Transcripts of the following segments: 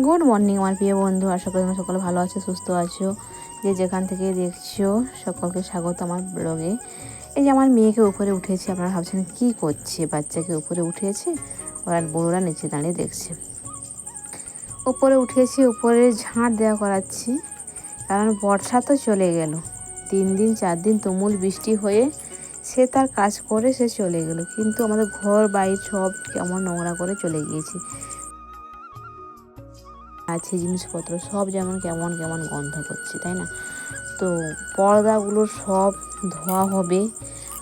Good morning আমার প্রিয় বন্ধু, আশা করি তোমরা সকলে ভালো আছো, সুস্থ আছো। যে যেখান থেকে দেখছো সকলকে স্বাগত আমার ব্লগে। এই যে আমার মেয়েকে উপরে উঠেছে, আপনারা ভাবছেন কি করছে, বাচ্চাকে উপরে উঠেছে, ওরা বড়োরা নিচে দাঁড়িয়ে দেখছে। উপরে উঠেছি, উপরে ঝাঁট দেওয়া করাচ্ছি, কারণ বর্ষা তো চলে গেল, 3 দিন 4 দিন তুমুল বৃষ্টি হয়ে সে তার কাজ করে সে চলে গেল, কিন্তু আমাদের ঘর বাড়ি সব কেমন নোংরা করে চলে গিয়েছে। আছে জিনিসপত্র সব যেমন কেমন কেমন গন্ধ করছে, তাই না? তো পর্দাগুলো সব ধোয়া হবে,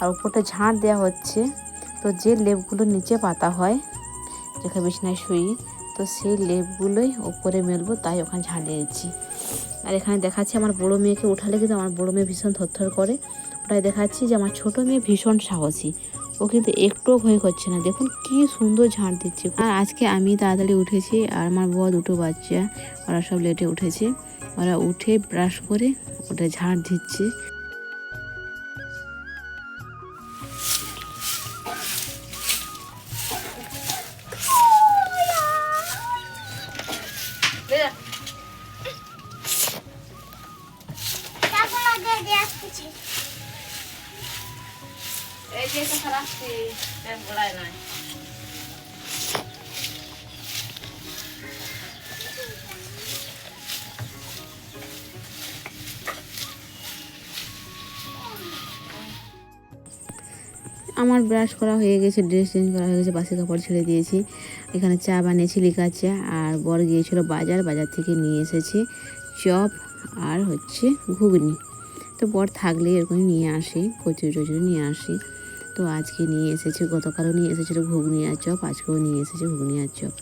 আর উপরটা ঝাঁট দেওয়া হচ্ছে। তো যে লেপগুলো নিচে পাতা হয় যেখানে বিছানায় শুই, তো সেই লেপগুলোই উপরে মেলবো, তাই ওখানে ঝাঁট দিয়ে দিচ্ছি। আর এখানে দেখাচ্ছি আমার বড়ো মেয়েকে উঠালে কিন্তু আমার বড়ো মেয়ে ভীষণ থরথর করে, ওটাই দেখাচ্ছি যে আমার ছোটো মেয়ে ভীষণ সাহসী, ও কিন্তু একটুও ভয় করছে না। দেখুন কি সুন্দর ঝাঁট দিচ্ছে। আর আজকে আমি তাড়াতাড়ি উঠেছি, আর আমার বড় দুটো বাচ্চা ওরা সব লেটে উঠেছে, ওরা উঠে ব্রাশ করে ওটা ঝাঁট দিচ্ছে। আমার ব্রাশ করা হয়ে গেছে, ড্রেস চেঞ্জ করা হয়ে গেছে, বাসি কাপড় ছেড়ে দিয়েছি। এখানে চা বানিয়েছি লিকার চা, আর বর গিয়েছিল বাজার থেকে নিয়ে এসেছে চপ আর হচ্ছে ঘুগনি। তো বর থাকলে এরকমই নিয়ে আসি, কচুরি টচুরি নিয়ে আসি। তো আজকে নিয়ে এসেছে, গতকালও নিয়ে এসেছিলো ঘুগনি আর চপ, আজকেও নিয়ে এসেছে ঘুগনি আর চপ।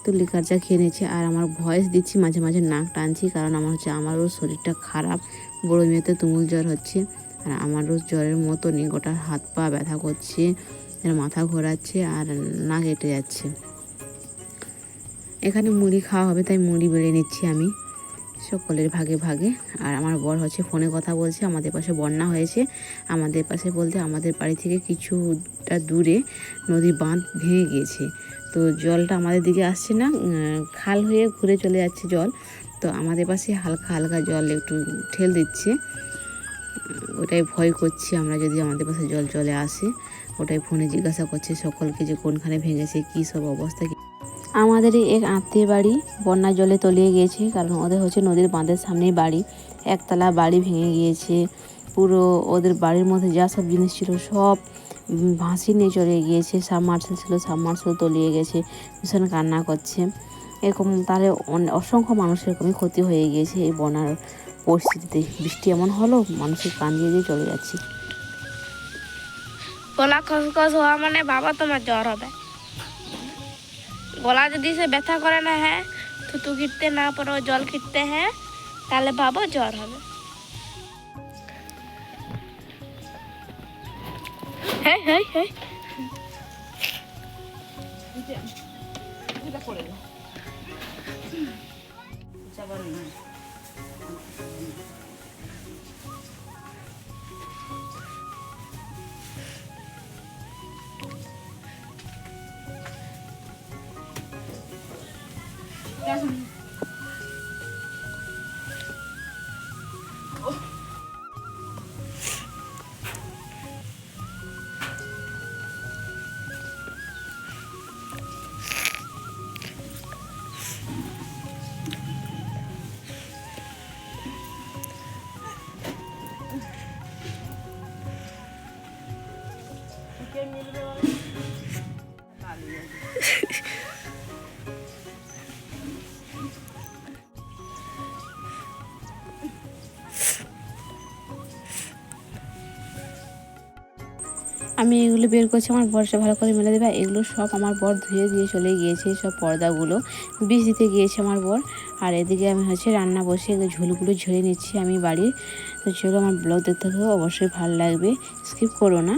তো লিকার চা খেয়ে নিয়েছি, আর আমার ভয়েস দিচ্ছি, মাঝে মাঝে নাক টানছি, কারণ আমারও শরীরটা খারাপ, বড়ো মেয়েতে তুমুল জ্বর হচ্ছে, আর আমারও জ্বরের মতনই গোটা হাত পা ব্যথা করছে, মাথা ঘোরাচ্ছে আর নাক কেটে যাচ্ছে। এখানে মুড়ি খাওয়া হবে, তাই মুড়ি বেড়ে নিচ্ছি আমি সকলের ভাগে ভাগে। আর আমার বর হচ্ছে ফোনে কথা বলছে, আমাদের পাশে বন্যা হয়েছে, আমাদের পাশে বলতে আমাদের বাড়ি থেকে কিছুটা দূরে নদী বাঁধ ভেঙে গিয়েছে। তো জলটা আমাদের দিকে আসছে না, খাল হয়ে ঘুরে চলে যাচ্ছে জল। তো আমাদের পাশে হালকা হালকা জল একটু ঠেল দিচ্ছে, ওটাই ভয় করছি আমরা যদি আমাদের পাশে জল চলে আসে। ওটাই ফোনে জিজ্ঞাসা করছে সকলকে যে কোনখানে ভেঙেছে, কী সব অবস্থা। আমাদেরই এক আত্মীয় বাড়ি বন্যার জলে তলিয়ে গিয়েছে, কারণ ওদের হচ্ছে নদীর বাঁধের সামনেই বাড়ি, একতলা বাড়ি ভেঙে গিয়েছে। পুরো ওদের বাড়ির মধ্যে যা সব জিনিস ছিল সব ভাসিয়ে নিয়ে চলে গিয়েছে, সাবমার্সেল ছিল সাবমার্সেল তলিয়ে গেছে, ভীষণ কান্না করছে। এরকম তাহলে অসংখ্য মানুষের এরকমই ক্ষতি হয়ে গিয়েছে এই বন্যার পরিস্থিতিতে। বৃষ্টি এমন হলো, মানুষের কান দিয়ে চলে যাচ্ছে। গলা খসখস হওয়া মানে বাবা তোমার জ্বর হবে। গলা যদি সে ব্যথা করে না, হ্যাঁ থুতু খিটতে না পারো, জল খিটতে, হ্যাঁ তাহলে বাবা জ্বর হবে। হ্যাঁ হ্যাঁ হ্যাঁ আমি এগুলো বের করছি, আমার বরটা ভালো করে মেলে দেবে। এগুলো সব আমার বর ধুয়ে দিয়ে চলে গিয়েছে, সব পর্দাগুলো বীজ দিতে গিয়েছে আমার বর। আর এদিকে আমি হচ্ছে রান্না বসে ঝোলগুলো ঝরে নিচ্ছি আমি বাড়ির। তো চলো আমার ব্লগ দেখতে থাকো, অবশ্যই ভালো লাগবে, স্কিপ করো না।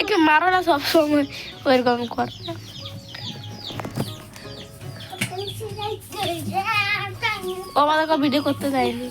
একে মারো না সবসময় ওইরকম করে। ও আমাদেরকে ভিডিও করতে দেয়নি।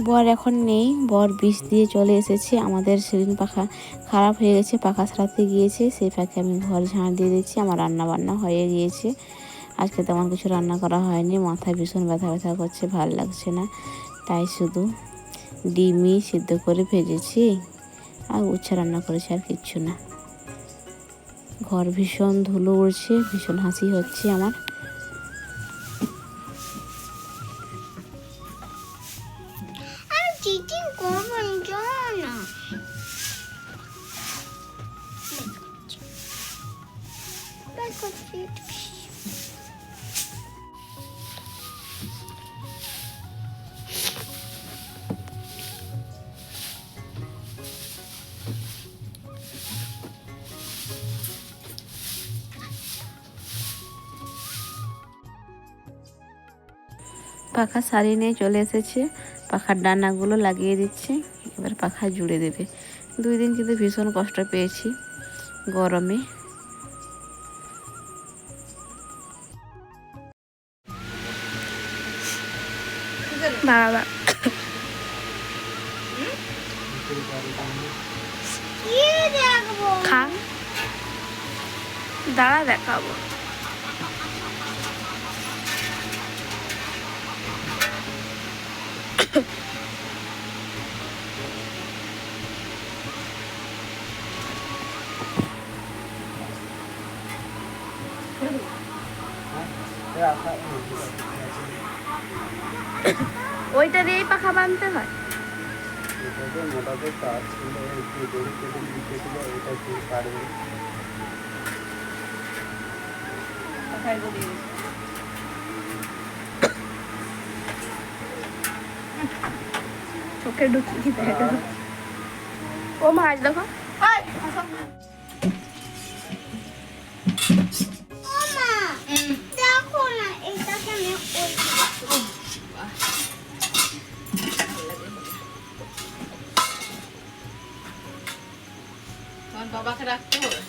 বর এখন নেই, বর বিষ দিয়ে চলে এসেছে। আমাদের সিলিং পাখা খারাপ হয়ে গেছে, পাখা সারাতে গিয়েছে, সেই ফাঁকে আমি ঘর ঝাড় দিয়ে দিচ্ছি। আমার রান্না বান্না হয়ে গিয়েছে। আজকে তেমন কিছু রান্না করা হয়নি, মাথায় ভীষণ ব্যথা ব্যথা করছে, ভালো লাগছে না, তাই শুধু ডিমই সিদ্ধ করে ভেজেছি আর উচ্ছে রান্না করেছি, আর কিচ্ছু না। ঘর ভীষণ ধুলো উড়ছে, ভীষণ হাসি হচ্ছে আমার। চিটিং করবেন না। পাখা সারিয়ে নিয়ে চলে এসেছে, পাখার ডানাগুলো লাগিয়ে দিচ্ছে, এবার পাখা জুড়ে দেবে। 2 দিন কিন্তু ভীষণ কষ্ট পেয়েছি গরমে। বাবা খা, দাঁড়া দেখাবো। ওইটা দিয়েই পাখা বাঁধতে হয়। চোখে ঢুকিয়ে দেখো, ও মাছ দেখো। দেখো না এটাকে আমি বাবাকে রাখতে হবে,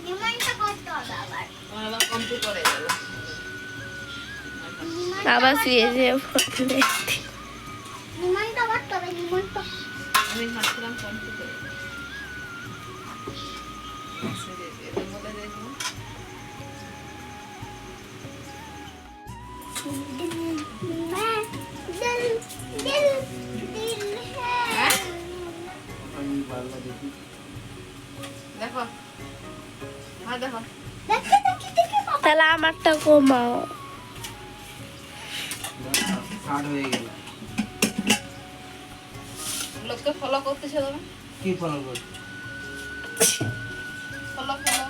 নিমনটা করতে হবে আবার। আমার আবার কমপ্লিট করে গেল। আবার শুয়েছে ফটো দেখতে। নিমনটা করতে হবে, নিমনটা। আমি ভাবছিলাম কমপ্লিট করে এদের মধ্যে দেখুন दिल दिल दिल है। দেখো, হ্যাঁ দেখো, দেখে দেখে দেখে তাহলে আমারটা কমাও। লোককে ফলো করতেছে তুমি, কি ফলো করছো? ফলো ফলো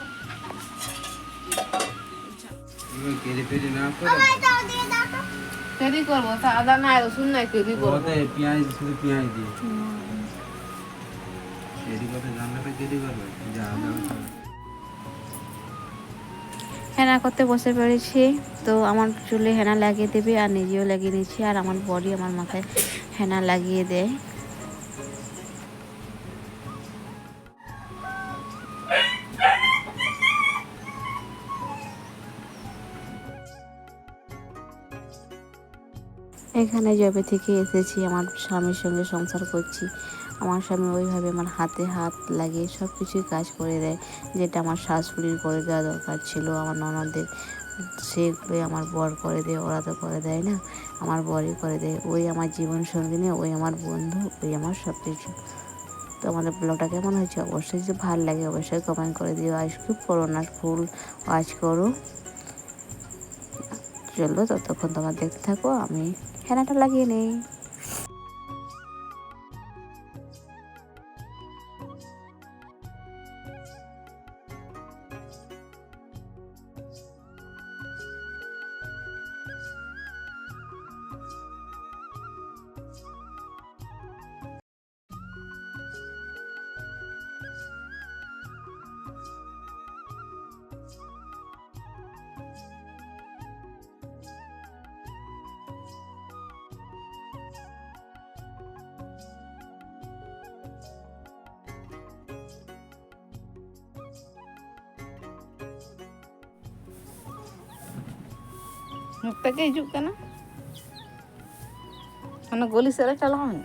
কেটে পেটে না করে আমায় দাও দিয়ে দাও তো। কেদি করবো, তা আদা নাই রসুন নাই, কেদি করবো। ওতে পেঁয়াজ শুধু পেঁয়াজ দিয়ে কেটে করতে রান্নাটা কেটে করবে যা হেনা করতে বসে পড়েছি। তো আমার চুলে হেনা লাগিয়ে দেবে আর নিজেও লাগিয়ে নিচ্ছি, আর আমার বডি আমার মাথায় হেনা লাগিয়ে দেয়। এখানে যবে থেকে এসেছি আমার স্বামীর সঙ্গে সংসার করছি, আমার স্বামী ওইভাবে আমার হাতে হাত লাগিয়ে সব কিছুই কাজ করে দেয়, যেটা আমার শাশুড়ির করে দেওয়া দরকার ছিল, আমার ননদদের, সেগুলোই আমার বর করে দেয়। ওরা তো করে দেয় না, আমার বরই করে দেয়। ওই আমার জীবন সঙ্গিনী, ওই আমার বন্ধু, ওই আমার সব কিছু। তো আমাদের ব্লগটা কেমন হয়েছে অবশ্যই, যদি ভালো লাগে অবশ্যই কমেন্ট করে দিও। আজ খুব করো না, ফুল ওয়াচ করো। চলো ততক্ষণ তোমার দেখতে থাকো, আমি হেনাটা লাগিয়ে নেই। मुक्ता के हिजुग कना mana goli sere chalawan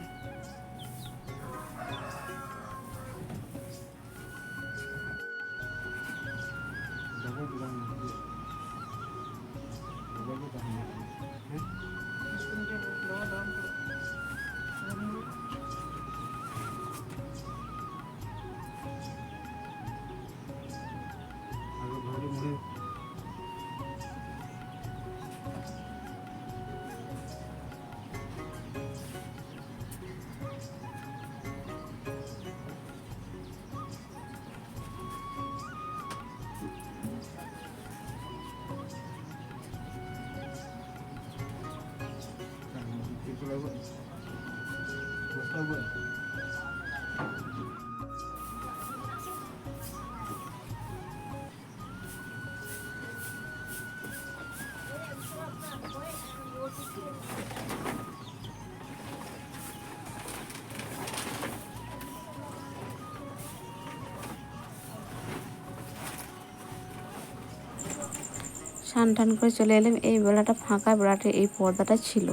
স্নান টান করে চলে এলাম। এই বেলাটা ফাঁকা, বেলাটা এই পর্দাটা ছিল,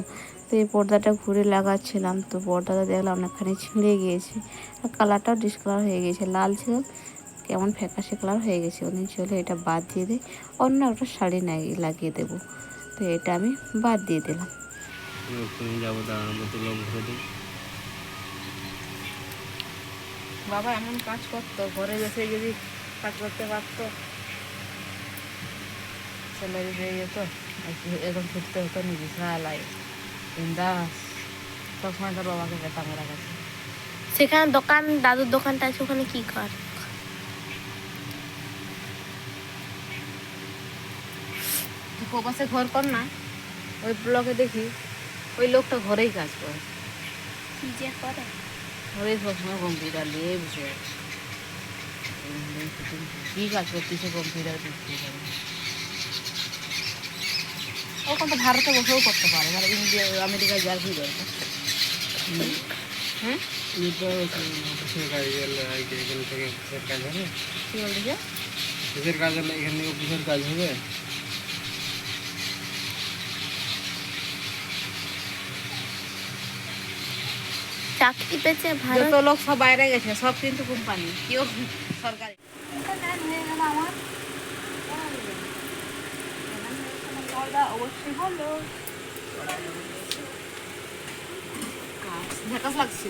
তো এই পর্দাটা ঘুরে লাগাচ্ছিলাম, তো পর্দাটা দেখলাম অনেকখানি ছিঁড়ে গিয়েছে আর কালারটাও ডিসকালার হয়ে গেছে, লাল ছিল কেমন ফ্যাকাশে কালার হয়ে গেছে। ওদিন চলে এটা বাদ দিয়ে দিই, অন্য একটা শাড়ি লাগিয়ে দেবো। তো এটা আমি বাদ দিয়ে দিলাম। যাবো দাঁড়ানো তুলো ঘুরে দিই। বাবা এমন কাজ করতো, ঘরে বসে যদি কাজ করতে পারতো স্যালারি পেয়ে যেত, এখন ছুটতে হতো নিজে সালাই বিন্দাস। সবসময় তার বাবাকে পেতাম ওরা কাছে। সেখানে দোকান, দাদুর দোকানটা আছে, ওখানে কি কর? প্রবাসে ঘর কর না, ওই ব্লগে দেখি ওই লোকটা ঘরেই কাজ করে, কি যে করে? ঘরেই সবসময় কম্পিউটার নিয়ে বসে আছে। কি কাজ করতেছে কম্পিউটার করতে পারে, ওখান তো ভারতে বসেও করতে পারে, মানে ইন্ডিয়া আমেরিকায় যার কি দরকার। হ্যাঁ অফিসের কাজ এখান থেকে অফিসের কাজ হবে, কি বলছে? অফিসের কাজ হলে এখান থেকে অফিসের কাজ হবে। চাকরি পেয়েছে ভারত। যত লোক সব বাইরে গেছে, সব কিন্তু কোম্পানি, কেউ সরকারি। অবশ্যই হলো ঝাঁকাস লাগছে।